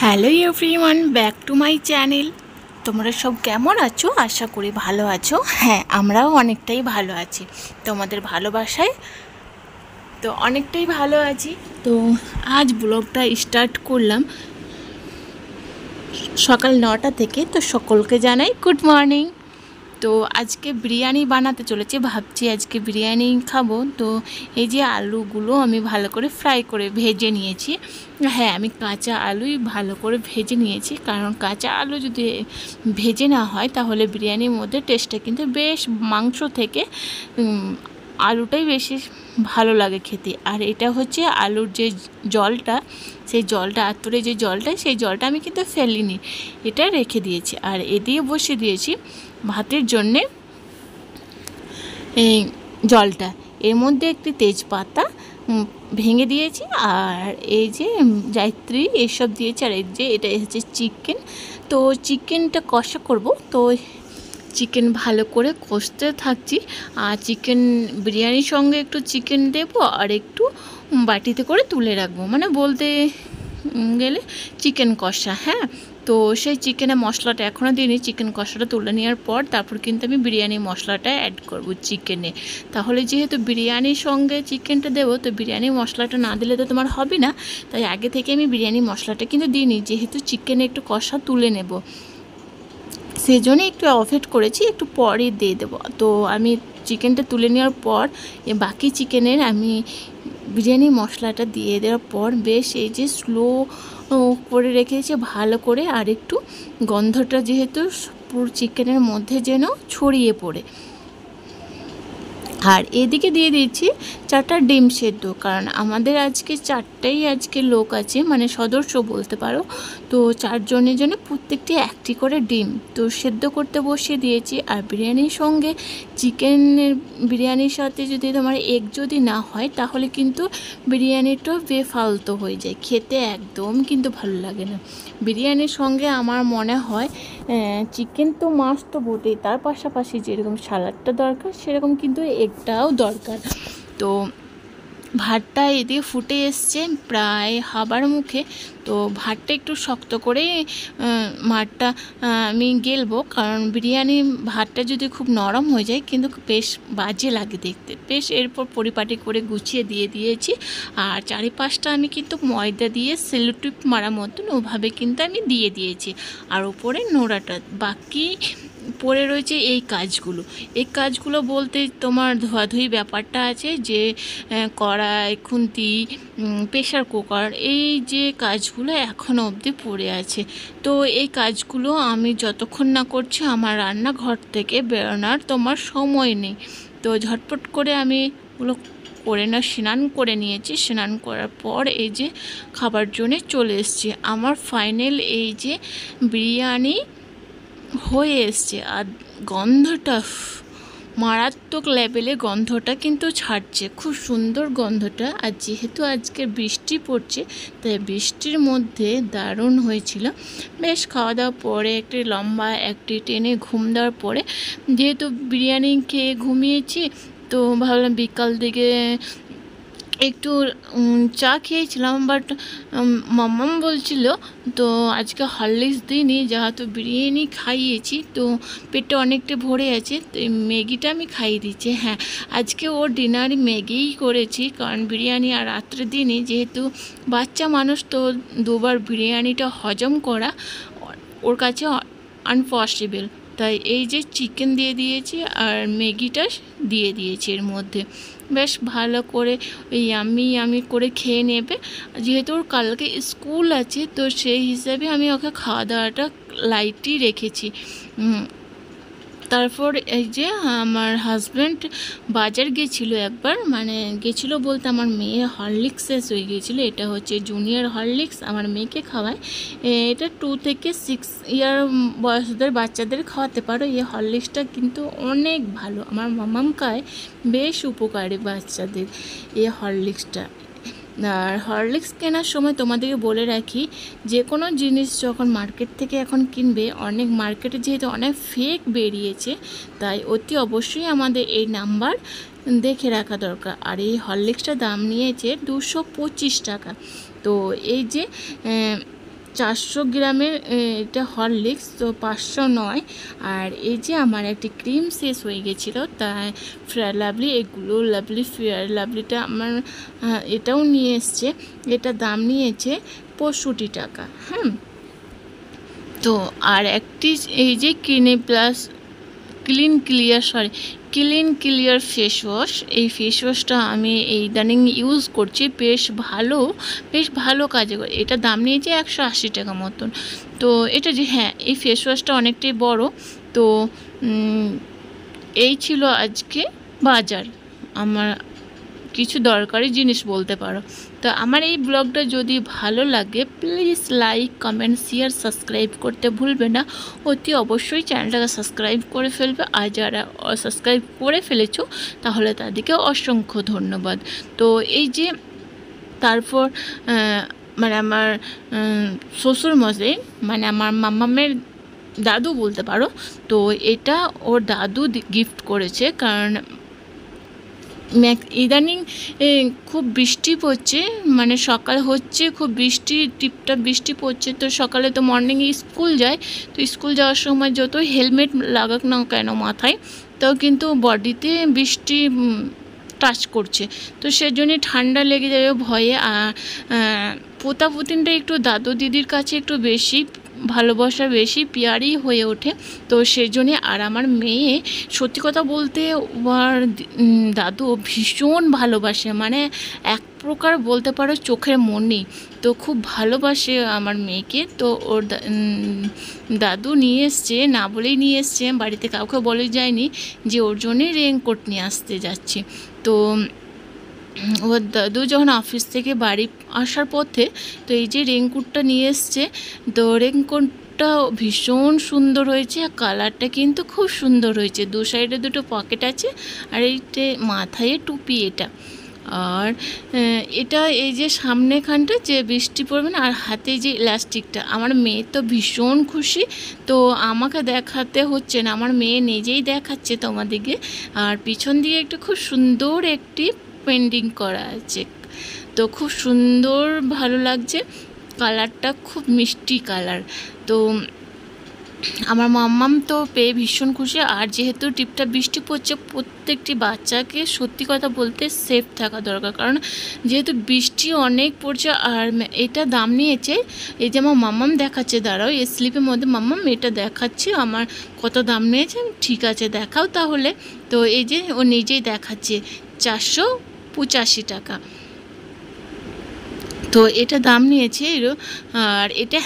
Hello everyone, back to my channel. তোমরা সব কেমন আছো? আশা করি ভালো আছো। হ্যাঁ, আমরাও অনেকটাই ভালো আছি তোমাদের ভালোবাসায়। তো অনেকটাই ভালো আছি। তো আজ ব্লগটা স্টার্ট করলাম সকাল 9টা থেকে। তো সকলকে জানাই গুড মর্নিং। তো আজকে বিরিয়ানি বানাতে চলেছি, ভাবছি আজকে বিরিয়ানি খাবো। তো এই যে আলুগুলো আমি ভালো করে ফ্রাই করে ভেজে নিয়েছি। হ্যাঁ, আমি কাঁচা আলুই ভালো করে ভেজে নিয়েছি, কারণ কাঁচা আলু যদি ভেজে না হয় তাহলে বিরিয়ানির মধ্যে টেস্টটা কিন্তু বেশ মাংস থেকে আলুটাই বেশি ভালো লাগে খেতে। আর এটা হচ্ছে আলুর যে জলটা, সেই জলটা আত্তরে যে জলটা, সেই জলটা আমি কিন্তু ফেলিনি, এটা রেখে দিয়েছি। আর এদিকে বসিয়ে দিয়েছি ভাতের জন্যে এই জলটা। এর মধ্যে একটি তেজপাতা ভেঙে দিয়েছি, আর এই যে জায়ত্রী এসব দিয়েছি। আর এই যে এটা হচ্ছে চিকেন। তো চিকেনটা কষা করব। তো চিকেন ভালো করে কষতে থাকছি। আর চিকেন বিরিয়ানির সঙ্গে একটু চিকেন দেবো আর একটু বাটিতে করে তুলে রাখবো, মানে বলতে গেলে চিকেন কষা। হ্যাঁ, তো সেই চিকেনে মশলাটা এখনও দিইনি। চিকেন কষাটা তুলে নেওয়ার পর তারপর কিন্তু আমি বিরিয়ানি মশলাটা অ্যাড করব চিকেনে। তাহলে যেহেতু বিরিয়ানির সঙ্গে চিকেনটা দেবো, তো বিরিয়ানি মশলাটা না দিলে তো তোমার হবে না। তাই আগে থেকে আমি বিরিয়ানি মশলাটা কিন্তু দিইনি, যেহেতু চিকেনে একটু কষা তুলে নেব, সেই জন্য একটু অফেট করেছি, একটু পরে দিয়ে দেবো। তো আমি চিকেনটা তুলে নেওয়ার পর বাকি চিকেনের আমি বিরিয়ানি মশলাটা দিয়ে দেওয়ার পর বেশ এই যে স্লো করে রেখেছি ভালো করে, আর একটু গন্ধটা যেহেতু পুরো চিকেনের মধ্যে যেন ছড়িয়ে পড়ে। আর এদিকে দিয়ে দিচ্ছি 4টা ডিম সেদ্ধ, কারণ আমাদের আজকে লোক আছে, মানে সদস্য বলতে পারো। তো 4 জনের জন্য প্রত্যেকটি একটি করে ডিম তো সেদ্ধ করতে বসিয়ে দিয়েছি। আর বিরিয়ানির সঙ্গে চিকেনের বিরিয়ানির সাথে যদি তোমার এগ যদি না হয় তাহলে কিন্তু বিরিয়ানিটা বেফালতু হয়ে যায়, খেতে একদম কিন্তু ভালো লাগে না। বিরিয়ানির সঙ্গে আমার মনে হয় চিকেন তো মাছ তো বটেই, তার পাশাপাশি যেরকম সালাডটা দরকার সেরকম কিন্তু এগটাও দরকার। তো ভাতটা এদিকে ফুটে এসছে প্রায় হাবার মুখে। তো ভাতটা একটু শক্ত করে ভাতটা আমি গেলবো, কারণ বিরিয়ানি ভাতটা যদি খুব নরম হয়ে যায় কিন্তু বেশ বাজে লাগে দেখতে। বেশ এরপর পরিপাটি করে গুছিয়ে দিয়ে দিয়েছি। আর চারিপাশটা আমি কিন্তু ময়দা দিয়ে সেলোটিপ মারা মতন ওভাবে কিন্তু আমি দিয়ে দিয়েছি। আর ওপরে নোড়াটা বাকি পড়ে রয়েছে। এই কাজগুলো বলতে তোমার ধোয়াধুয়ি ব্যাপারটা আছে, যে কড়াই, খুন্তি, প্রেশার কুকার, এই যে কাজগুলো এখনও অবধি পড়ে আছে। তো এই কাজগুলো আমি যতক্ষণ না করছি আমার রান্নাঘর থেকে বেরোনোর তোমার সময় নেই। তো ঝটপট করে আমি ওগুলো করে স্নান করে নিয়েছি। স্নান করার পর এই যে খাবার জন্যে চলে এসেছি। আমার ফাইনাল এই যে বিরিয়ানি হয়ে এসছে, আর গন্ধটা মারাত্মক লেভেলে গন্ধটা কিন্তু ছাড়ছে, খুব সুন্দর গন্ধটা। আর যেহেতু আজকে বৃষ্টি পড়ছে, তাই বৃষ্টির মধ্যে দারুণ হয়েছিল। বেশ খাওয়া দাওয়ার পরে একটি টেনে ঘুম দেওয়ার পরে, যেহেতু বিরিয়ানি খেয়ে ঘুমিয়েছি, তো ভাবলাম বিকাল দিকে একটু চা খেয়েছিলাম। বাট মাম্মাম বলছিল তো আজকে হরলিক্স দিইনি, যেহেতু বিরিয়ানি খাইয়েছি তো পেটটা অনেকটা ভরে আছে, তো এই ম্যাগিটা আমি খাইয়ে দিচ্ছি। হ্যাঁ, আজকে ওর ডিনারে ম্যাগিই করেছি, কারণ বিরিয়ানি আর রাত্রে দিনই, যেহেতু বাচ্চা মানুষ তো দুবার বিরিয়ানিটা হজম করা ওর কাছে আনপসিবল। তাই এই যে চিকেন দিয়ে দিয়েছি আর ম্যাগিটা দিয়ে দিয়েছি এর মধ্যে। বেশ ভালো করে আমি করে খেয়ে নেবে, যেহেতু ওর কালকে স্কুল আছে, তো সেই হিসাবে আমি ওকে খাওয়া দাওয়াটা লাইটই রেখেছি। তারপর এই যে আমার হাজব্যান্ড বাজার গেছিলো একবার, মানে গেছিলো বলতে আমার মেয়ে হরলিক্স শেষ হয়ে গিয়েছিলো। এটা হচ্ছে জুনিয়র হরলিক্স, আমার মেয়েকে খাওয়ায়। এটা 2 থেকে 6 ইয়ার বয়সদের বাচ্চাদের খাওয়াতে পারো। এই হরলিক্সটা কিন্তু অনেক ভালো, আমার মামাম খায়, বেশ উপকারী বাচ্চাদের এই হরলিক্সটা। আর হরলিক্স কেনার সময় তোমাদেরকে বলে রাখি, যে কোনো জিনিস যখন মার্কেট থেকে এখন কিনবে, অনেক মার্কেটে যেহেতু অনেক ফেক বেরিয়েছে, তাই অতি অবশ্যই আমাদের এই নাম্বার দেখে রাখা দরকার। আর এই হরলিক্সটার দাম নিয়েছে 225 টাকা। তো এই যে 400 গ্রামের এটা হরলিক্স, তো 500 নয়। আর এই যে আমার একটি ক্রিম শেষ হয়ে গেছিলো, তাই ফেয়ার লাভলি, এগুলো লাভলি ফেয়ার লাভলিটা আমার এটাও নিয়ে এসছে। এটা দাম নিয়েছে 65 টাকা। হ্যাঁ, তো আর একটি এই যে ক্লিন ক্লিয়ার ফেস ওয়াশ, এই ফেস ওয়াশটা আমি এই ইদানিং ইউজ করছি, বেশ ভালো কাজে করে। এটা দাম নিয়েছে 180 টাকা মতন। তো এটা যে হ্যাঁ, এই ফেস ওয়াশটা অনেকটাই বড়। তো এই ছিল আজকে বাজার, আমার কিছু দরকারি জিনিস বলতে পারো। তো আমার এই ব্লগটা যদি ভালো লাগে please like, comment, share, subscribe করতে ভুলবে না। অতি অবশ্যই চ্যানেলটাকে সাবস্ক্রাইব করে ফেলবে, আর যারা সাবস্ক্রাইব করে ফেলেছো তাহলে তাদেরকে অসংখ্য ধন্যবাদ। তো এই যে তারপর মানে আমার শ্বশুরমশাই, মানে আমার মামামের দাদু বলতে পারো, তো এটা ওর দাদু গিফট করেছে। কারণ ইদানিং খুব বৃষ্টি পড়ছে, মানে সকাল হচ্ছে খুব টিপটাপ বৃষ্টি পড়ছে। তো সকালে তো মর্নিংয়ে স্কুল যায়, তো স্কুল যাওয়ার সময় যত হেলমেট লাগাক না কেন মাথায়, তাও কিন্তু বডিতে বৃষ্টি টাচ করছে, তো সেজন্যই ঠান্ডা লেগে যাবে ভয়ে। আর পোতাপুতিনটা একটু দাদু দিদির কাছে একটু বেশি ভালোবাসা, বেশি পিয়ারি হয়ে ওঠে। তো সেই জন্যে, আর আমার মেয়ে সত্যি কথা বলতে ওর দাদু ভীষণ ভালোবাসে, মানে এক প্রকার বলতে পারো চোখের মনি। তো খুব ভালোবাসে আমার মেয়েকে। তো ওর দাদু নিয়ে এসছে, না বলেই নিয়ে এসছে, বাড়িতে কাউকে বলে যায়নি যে ওর জন্যই রেইনকোট নিয়ে আসতে যাচ্ছি। তো ওর দাদু যখন অফিস থেকে বাড়ি আসার পথে তো এই যে রেইনকোটটা নিয়ে এসছে। তো রেইনকোটটা ভীষণ সুন্দর হয়েছে, আর কালারটা কিন্তু খুব সুন্দর হয়েছে। দু সাইডে দুটো পকেট আছে, আর এইটা মাথায় টুপি এটা। আর এটা এই যে সামনেখানটা যে বৃষ্টি পড়বে না, আর হাতে যে ইলাস্টিকটা, আমার মেয়ে তো ভীষণ খুশি। তো আমাকে দেখাতে হচ্ছে না, আমার মেয়ে নিজেই দেখাচ্ছে তোমাদেরকে। আর পিছন দিয়ে একটু খুব সুন্দর একটি পেন্টিং করা আছে, তো খুব সুন্দর ভালো লাগছে। কালারটা খুব মিষ্টি কালার। তো আমার মাম্মাম তো পেয়ে ভীষণ খুশি। আর যেহেতু টিপটাপ বৃষ্টি পড়ছে, প্রত্যেকটি বাচ্চাকে সত্যি কথা বলতে সেফ থাকা দরকার, কারণ যেহেতু বৃষ্টি অনেক পড়ছে। আর এটা দাম নিয়েছে, এই যে আমার মাম্মাম দেখাচ্ছে, দাঁড়াও এই স্লিপের মধ্যে মাম্মাম এটা দেখাচ্ছে আমার কত দাম নিয়েছে। ঠিক আছে দেখাও তাহলে। তো এই যে ও নিজেই দেখাচ্ছে 485 টাকা। তো এটা দাম নিয়েছে। আর এটা